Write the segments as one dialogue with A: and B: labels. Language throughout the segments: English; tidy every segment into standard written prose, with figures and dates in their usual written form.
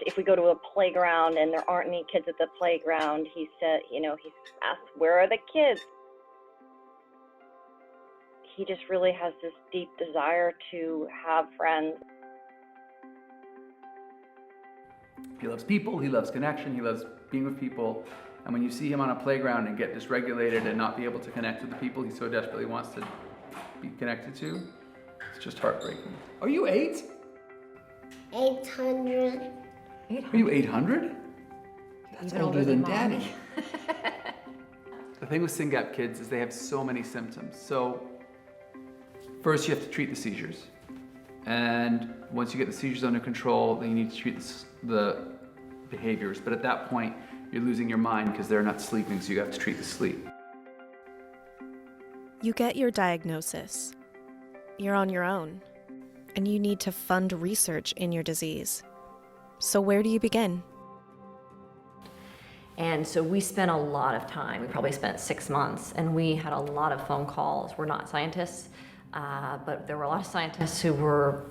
A: If we go to a playground and there aren't any kids at the playground, he said, he asks, where are the kids? He just really has this deep desire to have friends.
B: He loves people, he loves connection, he loves being with people. And when you see him on a playground and get dysregulated and not be able to connect with the people he so desperately wants to be connected to, it's just heartbreaking. Are you 8?
C: 800.
B: Are you 800?
D: That's older than Daddy.
B: The thing with SynGAP kids is they have so many symptoms. So first you have to treat the seizures. And once you get the seizures under control, then you need to treat the behaviors. But at that point, you're losing your mind because they're not sleeping, so you have to treat the sleep.
E: You get your diagnosis. You're on your own. And you need to fund research in your disease. So where do you begin?
D: And so we spent a lot of time. We probably spent 6 months, and we had a lot of phone calls. We're not scientists, but there were a lot of scientists who were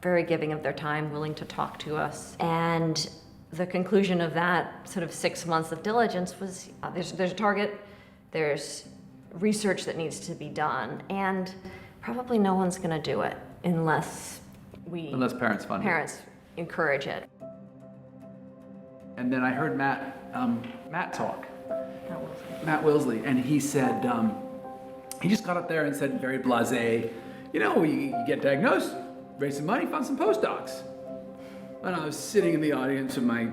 D: very giving of their time, willing to talk to us. And the conclusion of that sort of 6 months of diligence was there's a target, there's research that needs to be done, and probably no one's going to do it unless
B: parents fund it.
D: Parents encourage it.
B: And then I heard Matt talk. Matt Wilsley, and he said, he just got up there and said very blasé, you get diagnosed, raise some money, fund some postdocs. And I was sitting in the audience with my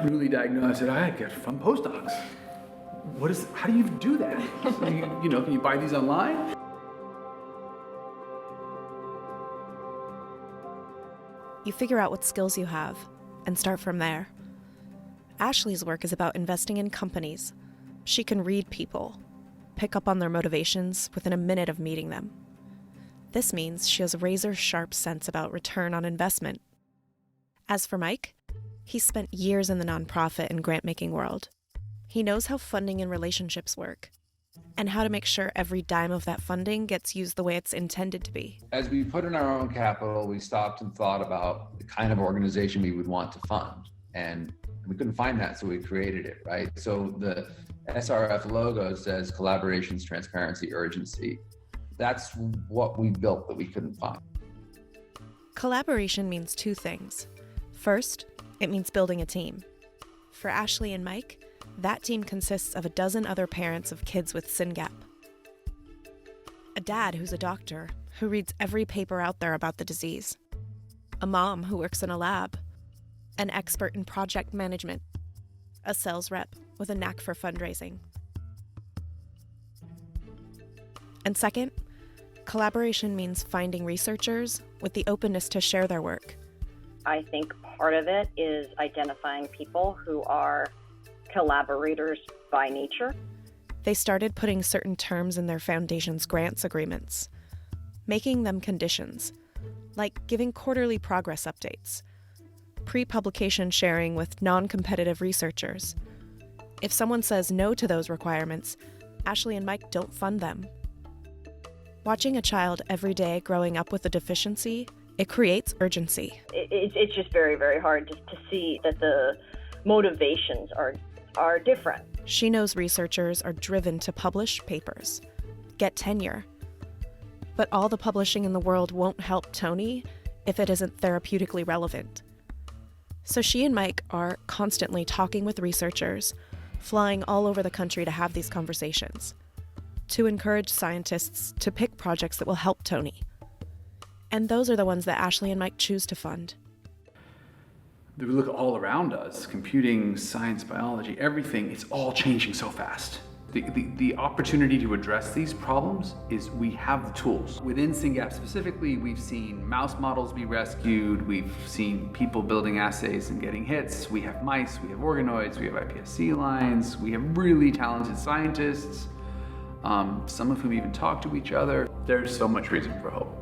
B: newly diagnosed, I said, I get fund postdocs. How do you even do that? Can you buy these online?
E: You figure out what skills you have and start from there. Ashley's work is about investing in companies. She can read people, pick up on their motivations within a minute of meeting them. This means she has a razor-sharp sense about return on investment. As for Mike, he's spent years in the nonprofit and grant-making world. He knows how funding and relationships work, and how to make sure every dime of that funding gets used the way it's intended to be.
F: As we put in our own capital, we stopped and thought about the kind of organization we would want to fund. And we couldn't find that, so we created it, right? So the SRF logo says collaborations, transparency, urgency. That's what we built that we couldn't find.
E: Collaboration means 2 things. First, it means building a team. For Ashley and Mike, that team consists of a dozen other parents of kids with SynGAP. A dad who's a doctor, who reads every paper out there about the disease. A mom who works in a lab. An expert in project management. A sales rep with a knack for fundraising. And second, collaboration means finding researchers with the openness to share their work.
A: I think part of it is identifying people who are collaborators by nature.
E: They started putting certain terms in their foundation's grants agreements, making them conditions, like giving quarterly progress updates, pre-publication sharing with non-competitive researchers. If someone says no to those requirements, Ashley and Mike don't fund them. Watching a child every day growing up with a deficiency, it creates urgency.
A: It's just very, very hard to see that the motivations are different.
E: She knows researchers are driven to publish papers, get tenure. But all the publishing in the world won't help Tony if it isn't therapeutically relevant. So she and Mike are constantly talking with researchers, flying all over the country to have these conversations, to encourage scientists to pick projects that will help Tony. And those are the ones that Ashley and Mike choose to fund.
B: We look all around us, computing, science, biology, everything, it's all changing so fast. The opportunity to address these problems is we have the tools. Within SynGAP specifically, we've seen mouse models be rescued, we've seen people building assays and getting hits, we have mice, we have organoids, we have iPSC lines, we have really talented scientists, some of whom even talk to each other. There's so much reason for hope.